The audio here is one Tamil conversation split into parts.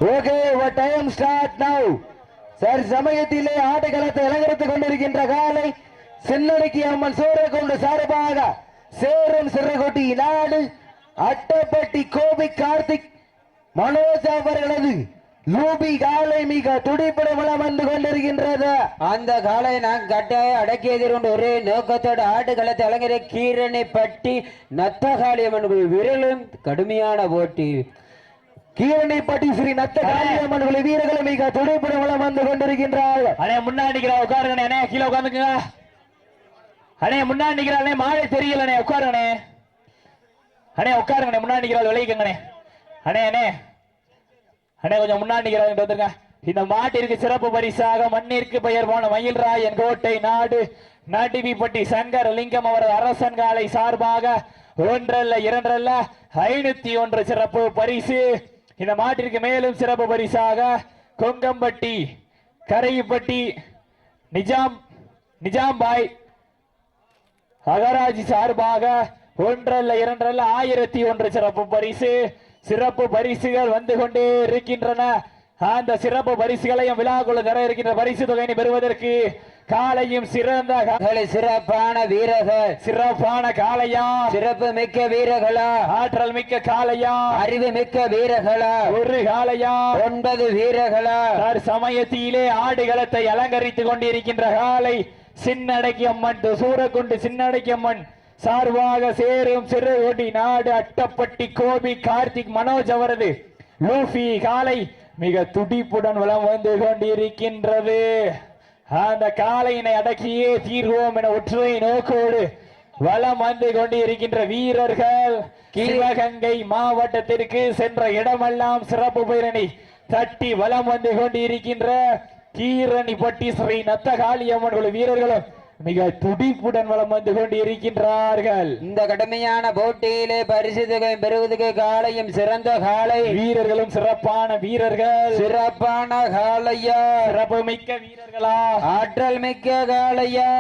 Okay time start now. Sir சமயத்திலே ஆடுகளத்தை அலங்கரித்துக் கொண்டிருக்கின்ற காலை சென்னடிக்கு அம்மன் சூரக்குண்டு சார்பாக சேரும் சிறகுட்டி நாடு அட்டப்பட்டி கோபி கார்த்திக் மனோஜ் அவர்களது லூபி காலை மிக துடிப்புடன் வலம் வந்து கொண்டிருக்கின்றது. அந்த காலை நான் கட்டாய அடக்கி எதிர்கொண்டு ஒரே நோக்கத்தோடு ஆடுகளத்தை அலங்கரி கீரணிப்பட்டி நத்தகாளியம்மன் விரலும் கடுமையான போட்டி. கீரணிப்பட்டி ஸ்ரீ நத்த காளியம்மன் வீரர்கள் மிக துடிப்புடன் வலம் வந்து கொண்டிருக்கின்றார்கள். அண்ணே முன்னாடி உட்காருங்கண்ணே, கீழே உட்காந்துக்குங்க. அண்ணே முன்னாடி நிக்கிறானே, மாலை தெரியலண்ணே, உட்காருங்கண்ணே. அண்ணே உட்காருங்கண்ணே, முன்னாடி நிக்கிறாள் விளைவிக்கங்கண்ணே. அண்ணே அண்ணே அண்ணே கொஞ்சம் முன்னாடி நிக்கிறாங்க வந்துருங்க. இந்த மாட்டிற்கு சிறப்பு பரிசாக மண்ணிற்கு பெயர் போன மயில்ராயன் கோட்டை நாடு நடிவிப்பட்டி சங்கர் லிங்கம் அவரது அரசன் காலை சார்பாக ஒன்றல்ல இரண்டல்ல 501 சிறப்பு பரிசு. இந்த மாட்டிற்கு மேலும் சிறப்பு பரிசாக கொங்கம்பட்டி கரைப்பட்டி நிஜாம்பாய் அகராஜி சார்பாக ஒன்றல்ல இரண்டல்ல 1001 சிறப்பு பரிசு. சிறப்பு பரிசுகள் வந்து கொண்டே இருக்கின்றன. அந்த சிறப்பு பரிசுகளையும் விழாக்குள்ள தர இருக்கின்ற பரிசு தொகையை பெறுவதற்கு காலையும் சிறந்த சிறப்பான வீரர்கள், சிறப்பான காளையா, சிறப்பு மிக்க வீரர்களா, ஆற்றல் மிக்க காளையா, அறிவு மிக்க வீரர்களா, ஒரு காளையா 9 வீரர்களா, சமயத்திலே ஆடுகளத்தை அலங்கரித்துக் கொண்டிருக்கின்ற காலை சின்னடக்கி அம்மன் சூரக்குண்டு சின்னடக்கி அம்மன் சார்பாக சேரும் சிறுகொடி நாடு அட்டப்பட்டி கோபி கார்த்திக் மனோஜ் அவரது லூபி காலை மிக துடிப்புடன் வலம் வந்து கொண்டிருக்கின்றது. அந்த காலையினை அடக்கியே தீர்வோம் என ஒற்றை நோக்கோடு வலம் வந்து கொண்டிருக்கின்ற வீரர்கள் சிவகங்கை மாவட்டத்திற்கு சென்ற இடமெல்லாம் சிறப்பு பேரணி தட்டி வலம் வந்து கொண்டிருக்கின்ற கீரணிப்பட்டி ஸ்ரீ நத்தகாளியம்மன் வீரர்களும் மிக துடிப்புடன் வலம் வந்து கொண்டிருக்கின்றார்கள். இந்த கடுமையான போட்டியிலே பரிசு தொகை பெறுவதற்கு காலையும் சிறந்த காலை, வீரர்களும் சிறப்பான வீரர்கள், சிறப்பான காலையா, சிறப்பு மிக்க வீரர்களா, ஆற்றல் மிக்க காலையா,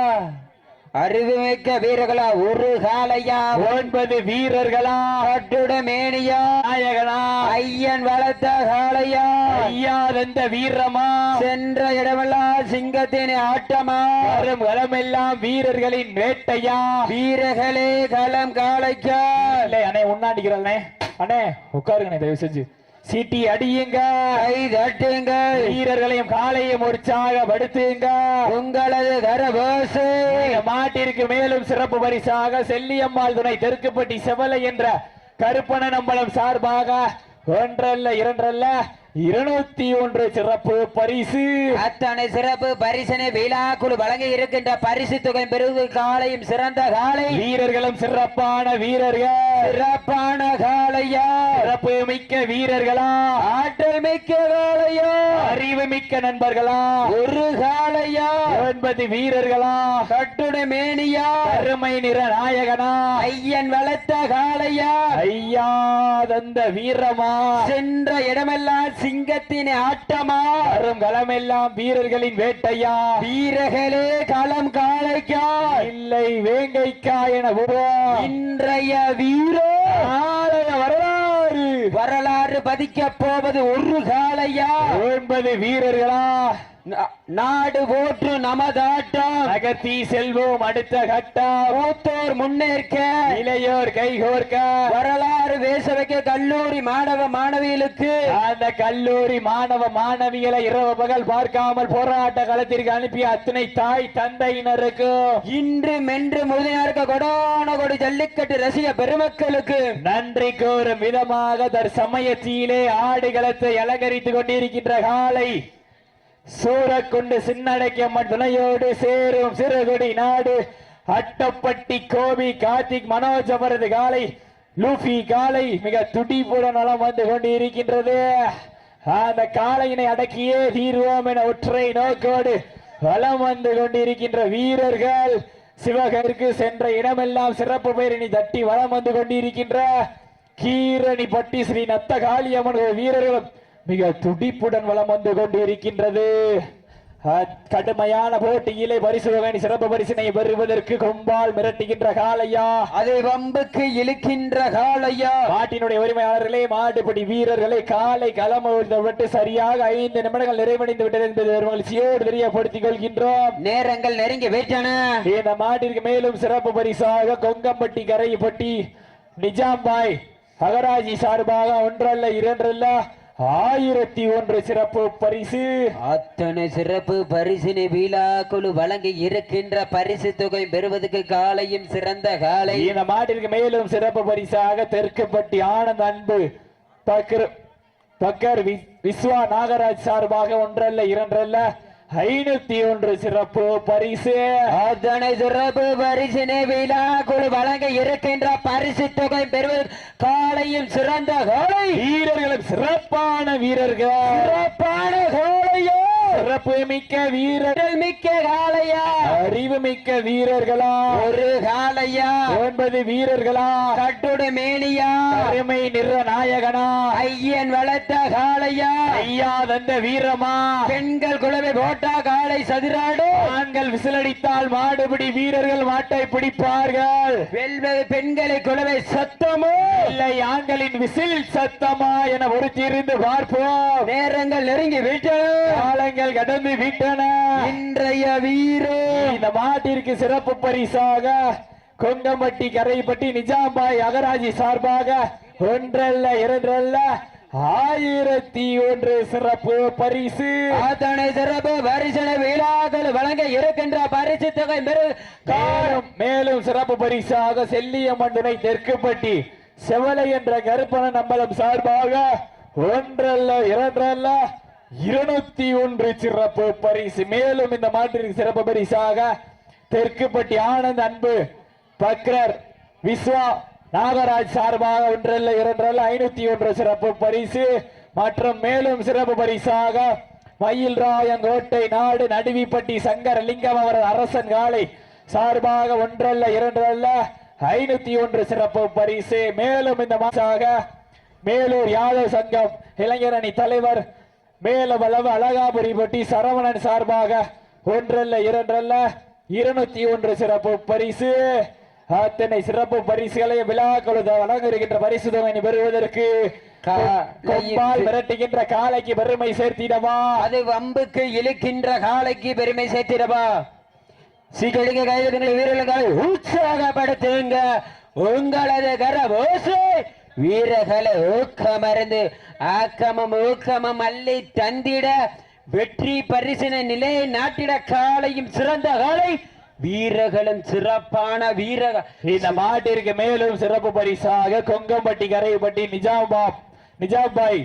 அறிவு மிக்க வீரர்களா, ஒரு காலையா, 9 வீரர்களா, கட்டுட மேனியா, நாயகனா, ஐயன் வளர்த்த காலையா, ஐயா தந்த வீரமா, சென்ற இடமெல்லாம் சிங்கத்தின் ஆட்டமா, வரும் களமெல்லாம் வீரர்களின் வேட்டையா, வீரர்களே களம் காலைக்கா. அண்ணே உண்ணாண்டிக்கிறே அண்ணே உட்காருங்க தயவு செஞ்சு சீட்டி அடியுங்க, தட்டுங்க, வீரர்களையும் காலையும் உற்சாகப்படுத்துங்க. உங்களது கரபோசு மாட்டிற்கு மேலும் சிறப்பு பரிசாக செல்லியம்மாள் துணை தெற்குப்பட்டி செவலை என்ற கருப்பண நம்பலம் சார்பாக ஒன்றல்ல இரண்டல்ல 201 சிறப்பு பரிசு. அத்தனை சிறப்பு பரிசனை விழாக்குழு வழங்கி இருக்கின்ற பரிசு தொகை பெறுவது காலையும் சிறந்த காலை, வீரர்களும் சிறப்பான வீரர்கள், சிறப்பான காலையா, சிறப்பு மிக்க வீரர்களா, ஆற்றல் மிக்க காலையா, அறிவு மிக்க நண்பர்களா, ஒரு காலையா, 9 வீரர்களா, கட்டுட மேனியா, அருமை நிற நாயகனா, ஐயன் வளர்த்த காலையா, ஐயா தந்த வீரமா, சென்ற இடமெல்லாம் சிங்கத்தின் ஆட்டமா, வரும் களமெல்லாம் வீரர்களின் வேட்டையா, வீரர்களே களம் காலைக்கா இல்லை வேங்கைக்கா என இன்றைய வீரோ வரலாறு பதிக்க போவது ஒரு காலையா, 9 வீரர்களா, நாடு போற்று நமதாட்டம், அகத்தி செல்வோம் அடுத்த கட்டம், மூத்தோர் முன்னேற்க இளையோர் கைகோர்க்க, வரலாறு பேச வைக்க கல்லூரி மாணவ மாணவிகளுக்கு, அந்த கல்லூரி மாணவ மாணவிகளை இரவு பகல் பார்க்காமல் போராட்ட களத்திற்கு அனுப்பிய அத்தனை தாய் தந்தையினருக்கு, இன்று மென்று முழுதினாருக்கு கொடான கொடி ஜல்லிக்கட்டு ரசிக பெருமக்களுக்கு நன்றி கூறும் விதமாக தற்சமயத்திலே ஆடுகளத்தை அலங்கரித்துக் கொண்டிருக்கின்ற காலை சூரக்குண்டு சின்னடக்கியம்மன் துணையோடு சேரும் சிறுகுடி நாடு அட்டப்பட்டி கோபி கார்த்திக் மனோஜ் அவரது காலை லூபி காலை மிக துடிப்புடன் நலம் வந்து கொண்டிருக்கின்றது. அந்த காலையினை அடக்கியே தீர்வோம் என ஒற்றை நோக்கோடு வலம் வந்து கொண்டிருக்கின்ற வீரர்கள் சிவகருக்கு சென்ற இடமெல்லாம் சிறப்பு பேரணி தட்டி வலம் வந்து கொண்டிருக்கின்ற கீரணிப்பட்டி ஸ்ரீ நத்த காளியம்மன் வீரர்களும் மிக துடிப்புடன் வலம் வந்து கொண்டிருக்கின்றது. கடுமையான போட்டியிலே பரிசு தொகை சிறப்பு பரிசினை பெறுவதற்கு கொம்பால் மிரட்டுகின்ற காளையா, அதை வம்புக்கு இழுக்கின்ற காளையா. மாட்டினுடைய உரிமையாளர்களே, மாட்டுப்படி வீரர்களை காலை களமிட்டு சரியாக 5 நிமிடங்கள் நிறைவடைந்து விட்டது என்பது மகிழ்ச்சியோடு தெரியப்படுத்திக் கொள்கின்றோம். நேரங்கள் நெருங்கி விட்டன. இந்த மாட்டிற்கு மேலும் சிறப்பு பரிசாக கொங்கம்பட்டி கரைப்பட்டி நிஜாம்பாய் அகராஜி சார்பாக 1 அல்ல 2 அல்ல 1001 சிறப்பு பரிசு. அத்தனை சிறப்பு பரிசினை வீலா குழு வழங்கி இருக்கின்ற பரிசு தொகை பெறுவதற்கு காலையும் சிறந்த காலை. இந்த மாட்டிற்கு மேலும் சிறப்பு பரிசாக தெற்குப்பட்டி ஆனந்த் அன்பு பக்கர் விஸ்வா நாகராஜ் சார்பாக 1 அல்ல 2 அல்ல 501 சிறப்பு பரிசு. அத்தனை சிறப்பு பரிசினை வீலா குழு வழங்க இருக்கின்ற பரிசு தொகை பெறுவது காலையும் சிறந்த காலை. வீரர்களும் சிறப்பான வீரர்கள், சிறப்பான காலையா, சிறப்பு மிக்க வீரர்கள், மிக்க காலையா, அறிவு மிக்க வீரர்களா, ஒரு காலையா, 9 வீரர்களா, கட்டுடு மேனியா, அருமை நிற நாயகனா, ஐயன் வளர்த்த காலையா, ஐயா தந்த வீரமா, பெண்கள் குழுவை போட்டா காலை சதுராடு, ஆண்கள் விசிலடித்தால் மாடுபிடி வீரர்கள் மாட்டை பிடிப்பார்கள். வெல்வது பெண்களை குழுவை சத்தமோ இல்லை ஆண்களின் விசில் சத்தமா என பொறுத்திருந்து பார்ப்போம். நேரங்கள் நெருங்கி விட்டன, காலங்கள் கடந்து விட்டன. இன்றைய வீரோ இந்த மாட்டிற்கு சிறப்பு பரிசாக கொங்கம்பட்டி கரைப்பட்டி நிஜாம்பாய் அகராஜி சார்பாக 1 அல்ல 2 அல்ல 1001 சிறப்பு பரிசு. அத்தனை சிறப்பு பரிசனை விழாக்கள் வழங்க இருக்கின்ற பரிசு தொகை மேலும் சிறப்பு பரிசாக செல்லியம்மன் துணை தெற்குப்பட்டி செவலை என்ற கருப்பண நம்பலம் சார்பாக 1 அல்ல 2 அல்ல 201 சிறப்பு பரிசு. மேலும் இந்த மாட்டிற்கு சிறப்பு பரிசாக தெற்குப்பட்டி ஆனந்த் அன்பு பக்ரர் விஸ்வா நாகராஜ் சார்பாக 1 அல்ல 2 அல்ல 501 சிறப்பு பரிசு. மற்றும் மேலும் சிறப்பு பரிசாக மயில்ராயங்கோட்டை நாடு நடுவிப்பட்டி சங்கர லிங்கம் அவரது அரசன் காலை சார்பாக 1 அல்ல 2 அல்ல 501 சிறப்பு பரிசு. மேலும் இந்த மாசாக மேலூர் யாதவ் சங்கம் இளைஞர் அணி தலைவர் மேலவளவு அழகாபுரிப்பட்டி சரவணன் சார்பாக 1 அல்ல 2 அல்ல 201 சிறப்பு பரிசு. அத்தனை சிறப்பு பரிசுகளை விழா கொழுத வழங்குகின்ற பரிசு தொகை பெறுவதற்கு கொம்பால் மிரட்டுகின்ற காலைக்கு பெருமை சேர்த்திடவா, அது வம்புக்கு இழுக்கின்ற காலைக்கு பெருமை சேர்த்திடவா. சீக்கிரம் கைதுகளை வீரர்களை உற்சாகப்படுத்துங்க. உங்களது கரவோசை வீரர்களை ஊக்கமருந்து ஆக்கமும் ஊக்கமும் அள்ளி தந்திட வெற்றி பரிசினை நிலை நாட்டிட காலையும் சிறந்த காலை, வீரர்களும் சிறப்பான வீரர். இந்த மாட்டிற்கு மேலும் சிறப்பு பரிசாக கொங்கம்பட்டி கரைப்பட்டி நிஜாம்பாய்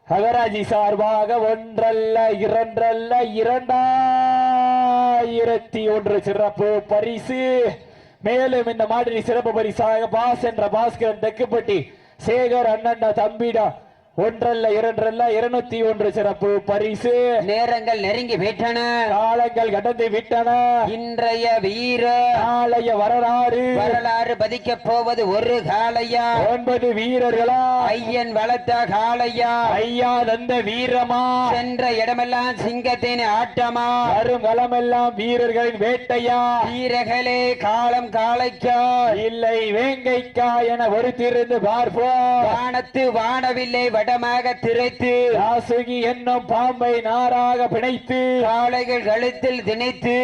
அகராஜி சார்பாக 1 அல்ல 2 அல்ல 2001 சிறப்பு பரிசு. மேலும் இந்த மாட்டிற்கு சிறப்பு பரிசாக பாஸ் என்ற பாஸ்கரன் தெக்குப்பட்டி சேகர் அண்ணன் தம்பிடா 1 அல்ல 2 அல்ல 201 சிறப்பு பரிசு. நேரங்கள் நெருங்கி விட்டன, காலங்கள் கடந்து விட்டன. இன்றைய வீர நாளைய வரலாறு பதிக்க போவது ஒரு காளையா, 9 வீரர்களா, ஐயன் வளர்த்த காளையா, ஐயா தந்த வீரமா, சென்ற இடமெல்லாம் சிங்கத்தின் ஆட்டமா, வரும் களமெல்லாம் வீரர்களின் வேட்டையா, வீரர்களே காலம் காளைக்கா இல்லை வேங்கைக்கா என பொறுத்திருந்து பார்ப்போம். வானத்து வானவில்லை வடமாக திரைத்து ராசுகி என்னும் பாம்பை நாராக பிணைத்து காளைகள் கழுத்தில் திணைத்து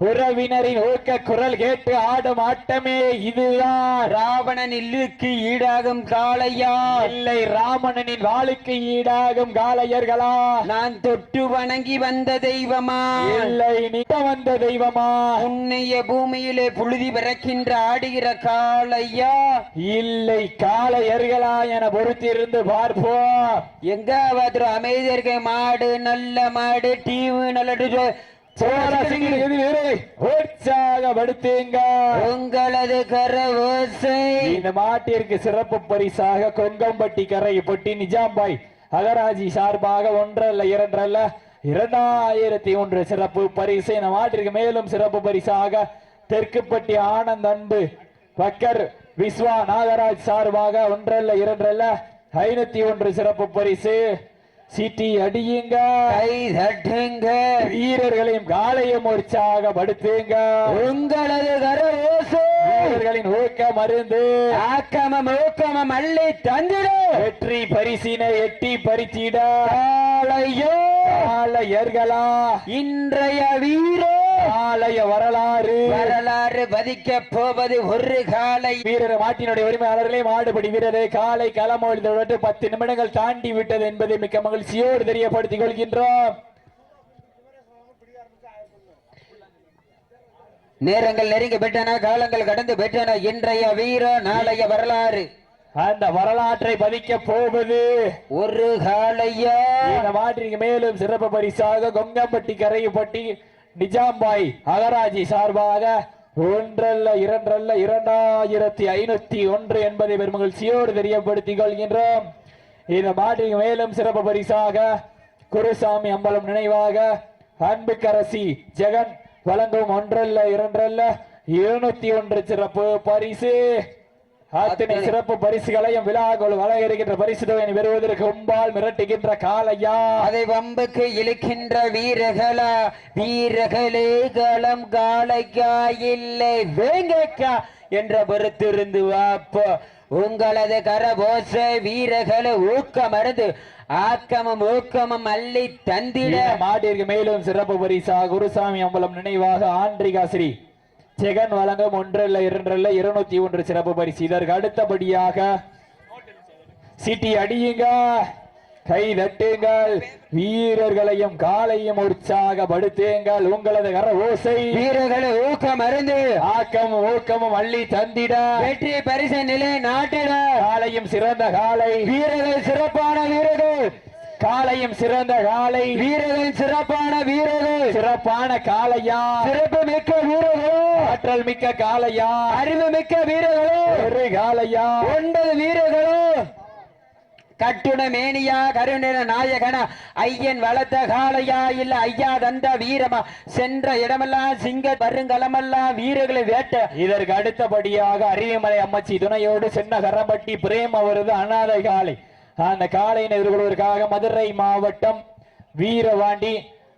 உறவினரின் ஊக்க குரல் கேட்டு ஆடும் ஆட்டமே இதுதான். ராவணன் இல்லுக்கு ஈடாகும் காளையா, இல்லை ராமணனின் வாளுக்கு ஈடாகும் காளையர்களா, நான் தொட்டு வணங்கி வந்த தெய்வமா, இல்லை நிட்ட வந்த தெய்வமா, உன்னைய பூமியிலே புழுதி பிறக்கின்ற ஆடுகிற காளையா, இல்லை காளையர்களா என பொறுத்திருந்து பார்ப்போம். எங்காவது அமைதி இருக்க மாடு நல்ல மாடு டிவி நல்ல உற்சாகப்படுத்துங்க. உங்களது கரவோசை இந்த மாட்டிற்கு சிறப்பு பரிசாக கொங்கம்பட்டி கரைப்பட்டி நிஜாம்பாய் அகராஜி சார்பாக 1 அல்ல 2 அல்ல 2001 சிறப்பு பரிசு. இந்த மாட்டிற்கு மேலும் சிறப்பு பரிசாக தெற்குப்பட்டி ஆனந்த் அன்பு பக்கர் விஸ்வா நாகராஜ் சார்பாக 1 அல்ல 2 அல்ல 501 சிறப்பு பரிசு. சீட்டி அடியுங்க, கை தட்டுங்க, வீரர்களையும் காலையும் உற்சாகப்படுத்துங்க. உங்களது கரவோசை வீரர்களின் ஊக்க மருந்து ஆக்கமம் ஊக்கமம் அள்ளி தந்திட வெற்றி பரிசினை எட்டி பறிச்சிட காளையோ காளையர்களா இன்றைய வீரோ காளைய வரலாறு பதிக்க போவது ஒரு காளை. வீரர் மாட்டினுடைய உரிமையாளர்களே, மாடுபடி வீரரை காலை களமொழிந்து 10 நிமிடங்கள் தாண்டி விட்டது என்பதை மிக்க மகிழ்ச்சியோடு தெரியப்படுத்திக் கொள்கின்றோம். நேரங்கள் நெருங்கி பெற்றன, காலங்கள் கடந்து பெற்றன. இன்றைய வீர நாளைய வரலாறு அந்த வரலாற்றை பதிக்க போவது ஒரு காளையா. இந்த மாட்டிற்கு மேலும் சிறப்பு பரிசாக கொங்கம்பட்டி கரைப்பட்டி நிஜாம்பாய் அகராஜி சார்பாக 1 அல்ல 2 அல்ல 2501 என்பதை பெருமகிழ்ச்சியோடு தெரியப்படுத்திக் கொள்கின்றோம். இந்த மாட்டிற்கு மேலும் சிறப்பு பரிசாக குருசாமி அம்பலம் நினைவாக அன்புக்கரசி ஜெகன் வழங்கும் 1 அல்ல 2 அல்ல 201 சிறப்பு பரிசு. அத்தனை சிறப்பு பரிசுகளையும் விழாக்கள் வழங்க இருக்கின்ற பரிசு தொகையை பெறுவதற்கு உம்பால் மிரட்டுகின்ற காளையா, அதை வம்புக்கு இழுக்கின்ற வீரர்களா, வீரர்களே களம் காளைக்கா இல்லை வேங்கக்கா என்ற பொறுத்திருந்து வாப்போ. உங்களது கரபோச வீரர்களை ஊக்கமருந்து ஆக்கமும் ஊக்கமும் அள்ளி தந்திட மாட்டிற்கு மேலும் சிறப்பு பரிசா குருசாமி அம்பலம் நினைவாக ஆண்டிகாசிரி ஜெகன் வழங்கும் 1 அல்ல 2 அல்ல 201 சிறப்பு பரிசு. இதற்கு அடுத்தபடியாக சீட்டி அடியுங்க, கை தட்டுங்கள், வீரர்களையும் காலையும் உற்சாகப்படுத்துங்கள். உங்களது கர ஓசை வீரர்களை ஊக்கம் அருந்து ஆக்கமும் ஊக்கமும் அள்ளி தந்திட வெற்றி பரிசு நிலை நாட்டிட காலையும் சிறந்த காலை, வீரர்கள் சிறப்பான வீரர்கள், காலையும் சிறந்த காலை, வீரர்கள் சிறப்பான வீரர்கள், சிறப்பான காளையா, சிறப்பு மிக்க வீரர்களோ, ஆற்றல் மிக்க காளையா, அறிவு மிக்க வீரர்களோ, ஒரு காளையா, 9 வீரர்களோ, கட்டுன மேனியா கருணின நாயகனா, ஐயன் வளர்த்த காளையா இல்ல ஐயா தந்த வீரமா, சென்ற இடமெல்லாம் சிங்க வருங்கலமெல்லாம் வீரர்களை வேட்ட. இதற்கு அடுத்தபடியாக அரியமலை அம்மச்சி துணையோடு சின்ன கரம்பட்டி பிரேம் அவரது அநாதை காளை. அந்த காளையினை எதிர்கொள்வதற்காக மதுரை மாவட்டம் வீரவாண்டி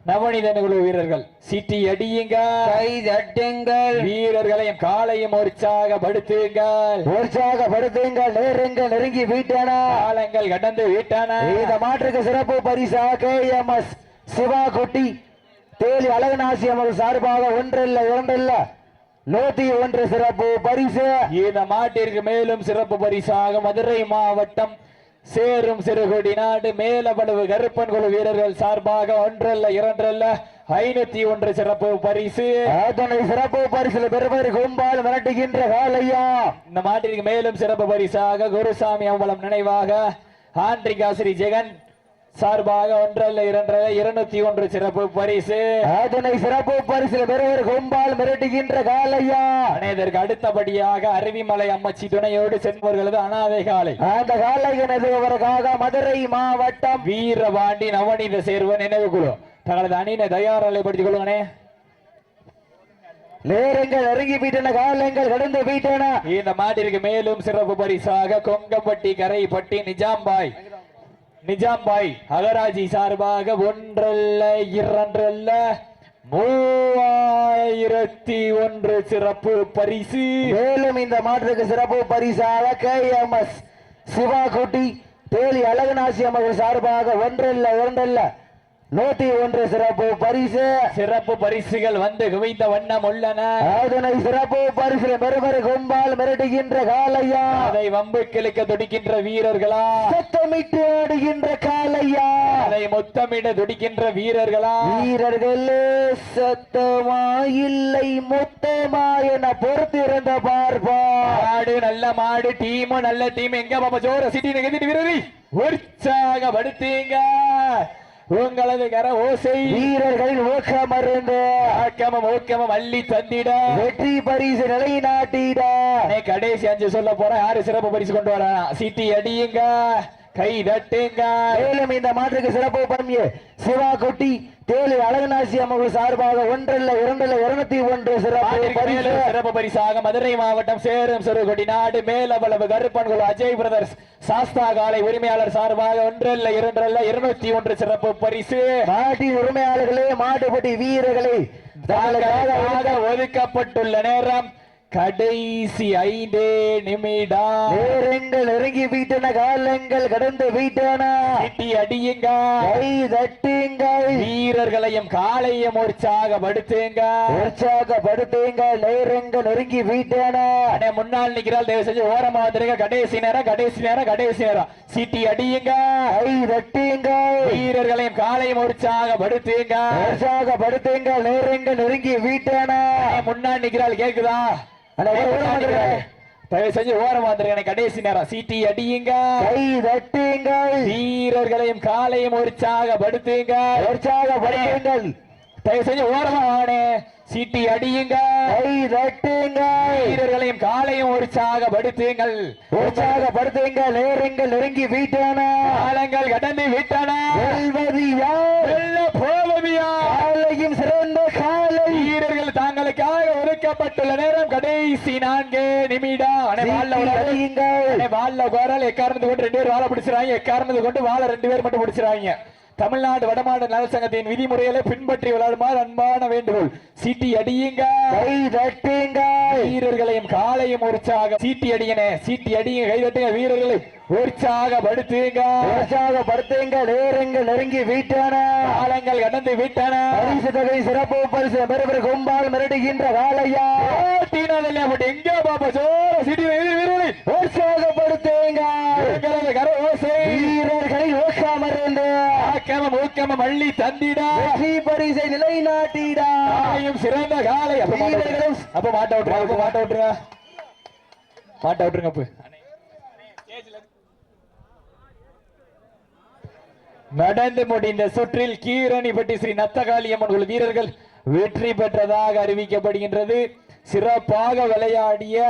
நவநீதன் குழு வீரர்கள் சீட்டி அடியுங்க, கை தட்டுங்கள், வீரர்களையும் காலையும் உற்சாகப்படுத்துங்கள். நேரங்கள் நெருங்கி விட்டன, காலங்கள் கடந்து விட்டன. இந்த மாற்றுக்கு சிறப்பு பரிசாக KMS சிவா குட்டி தேலி அழகநாசி அவர்கள் சார்பாக 1 அல்ல 2 அல்ல 101 சிறப்பு பரிசு. இந்த மாட்டிற்கு மேலும் சிறப்பு பரிசாக மதுரை மாவட்டம் சேரும் சிறுகுடி நாடு மேலபடுவு கருப்பன் குழு வீரர்கள் சார்பாக 1 அல்ல 2 அல்ல 501 சிறப்பு பரிசு. அதனை சிறப்பு பரிசில் பெறுவதற்கு கும்பால் மிரட்டுகின்ற காளையா. இந்த மாட்டிற்கு மேலும் சிறப்பு பரிசாக குருசாமி அம்பலம் நினைவாக ஆண்டிகாசிரி ஜெகன் சார்பாக 1 அல்ல 2 அல்ல 201 சிறப்பு பரிசு. அதனை சிறப்பு பரிசில் பெறுவதற்கு கும்பால் மிரட்டுகின்ற காளையா. இதற்கு அடுத்தபடியாக அருவிமலை அம்மச்சி துணையோடு செல்வர்களது அநாதை காலை. அந்த காளையினதுவதற்காக மதுரை மாவட்டம் வீரபாண்டி நவநீத சேர்வன் நினைவு குழு தங்களது அணியினை தயாரிப்படுத்திக் கொள்ளுங்கனே. நேரங்கள் நெருங்கி விட்டன, காலங்கள் கடந்து விட்டன. இந்த மாட்டிற்கு மேலும் சிறப்பு பரிசாக கொங்கம்பட்டி கரைப்பட்டி நிஜாம்பாய் அகராஜி சார்பாக 1 அல்ல 2 அல்ல 3001 சிறப்பு பரிசு. மேலும் இந்த மாற்றுக்கு சிறப்பு பரிசாக KMS சிவா குட்டி தேலி அழகநாசி அவர்கள் சார்பாக 1 அல்ல 2 அல்ல 101 சிறப்பு பரிசு. சிறப்பு பரிசுகள் வந்து குவிந்த வண்ணம் உள்ளன. அதனை சிறப்பு பரிசு பெறுவர் கும்பால் மிரட்டுகின்ற காளையா, அதை வம்பு கிழக்க துடிக்கின்ற வீரர்களா, சத்தமிட்டு ஆடுகின்ற காளையா, அதை முத்தமிட துடிக்கின்ற வீரர்களா, வீரர்களே சத்தமா இல்லை மொத்தமா என பொறுத்திருந்த பார்ப்பா. மாடு நல்ல மாடு, டீம் நல்ல டீம். எங்க பாப்பா ஜோர சிட்டி நிகழ்ச்சி வீரரை உற்சாகப்படுத்தீங்க. உங்களது கர ஓசை வீரர்களின் ஊக்கமருந்து ஆக்கமும் ஊக்கமும் அள்ளி தந்திட வெற்றி பரிசு நிலைநாட்டிட. கடைசி 5 சொல்ல போற யாரு சிறப்பு பரிசு கொண்டு வர. சீட்டி அடியுங்க, கை தட்டுங்க. மேலும் இந்த மாற்றுக்கு சிறப்பு பண்பிய சிவா கொட்டி தேலி அழகநாசி அம்மன் சார்பாக 1 இல்ல 2 இல்ல 201 சிறப்பு பரிசு. சிறப்பு பரிசாக மதுரை மாவட்டம் சேரும் சிறுகுடி நாடு மேலவளவு கருப்பன்குழு அஜய் பிரதர்ஸ் சாஸ்தா காலை உரிமையாளர் சார்பாக 1 இல்ல 2 இல்ல 201 சிறப்பு பரிசு. மாட்டின் உரிமையாளர்களே, மாட்டுப்பட்டி வீரர்களே, தங்களுக்காக ஒதுக்கப்பட்டுள்ள நேரம் கடைசி 5 நிமிடம். நேரங்கள் நெருங்கி விட்டன, காலங்கள் கடந்து விட்டன. சிட்டி அடியுங்க, கை தட்டுங்கள், வீரர்களையும் காலையும் உற்சாகப்படுத்துங்க. உற்சாகப்படுத்துங்கள். நேரங்கள் நெருங்கி விட்டன. அண்ணே முன்னாள் நிக்கிறாள், தயவு செஞ்சு ஓரமா வந்துருங்க. கடைசி நேரம் கடைசி நேரம் கடைசி நேரம். சிட்டி அடியுங்க, கை தட்டுங்கள், வீரர்களையும் காலையும் உற்சாகப்படுத்துங்க. உற்சாகப்படுத்துங்கள். நேரங்கள் நெருங்கி விட்டன. முன்னாள் நிக்கிறாள், கேக்குதா? தயவு செஞ்சு ஓரம் வந்துருங்க. கடைசி நேரம். சீட்டி அடியுங்க, கை தட்டுங்கள், வீரர்களையும் காலையும் உற்சாகப்படுத்துங்க. உற்சாகப்படுத்துங்கள். தயவு செஞ்சு ஓரமா வானே. சீட்டி அடியுங்க, கை தட்டுங்கள், வீரர்களையும் காலையும் உற்சாகப்படுத்துங்கள். உற்சாகப்படுத்துங்கள். நேரங்கள் நெருங்கி விட்டன. காலங்கள் கடந்து விட்டன. வெல்வது யார்? வெல்ல போவது யார்? காலையும் சிறந்த காலை. வீரர்கள் தாங்களுக்காக ஒதுக்கப்பட்டுள்ள நேரம் கடைசி 4 நிமிடம். வாழ குரல் எக்காரணத்து கொண்டு 2 பேர் வாழ பிடிச்சிருவாங்க. எக்காரணத்து கொண்டு வாழ 2 பேர் மட்டும் பிடிச்சிருவாங்க. தமிழ்நாடு வடமாடு நல சங்கத்தின் விதிமுறைகளை பின்பற்றி விளையாடுமாறு அன்பான வேண்டுகோள். சீட்டி அடியுங்க, கை தட்டுங்க, வீரர்களையும் காலையும் உற்சாக. சீட்டி அடிங்கனே, சீட்டி அடிங்க, கை தட்டுங்க, வீரர்களை உற்சாகப்படுத்துங்க. உற்சாகப்படுத்துங்க. நேரங்கள் நெருங்கி விட்டன. காலங்கள் கடந்து விட்டன. பரிசு தொகை சிறப்பு பரிசு பெறுவர் கொம்பால் மிரட்டுகின்ற காலையா. எங்க பாப்பா சோர சிட்டி வீரர்களை உற்சாகப்படுத்துங்க. வீரர்களை ஊக்கமருந்து ஊக்கம அள்ளி தந்திடா. வெற்றி பரிசை நிலைநாட்டிடா. சிறந்த காலை. அப்ப மாட்ட விட்டுருங்க, மாட்ட விட்டுருங்க, மாட்ட விட்டுருங்க. அப்ப நடந்து முடிந்த சுற்றில் கீரணிப்பட்டி ஸ்ரீ நத்தகாளியம்மன் வீரர்கள் வெற்றி பெற்றதாக அறிவிக்கப்படுகின்றது. சிறப்பாக விளையாடிய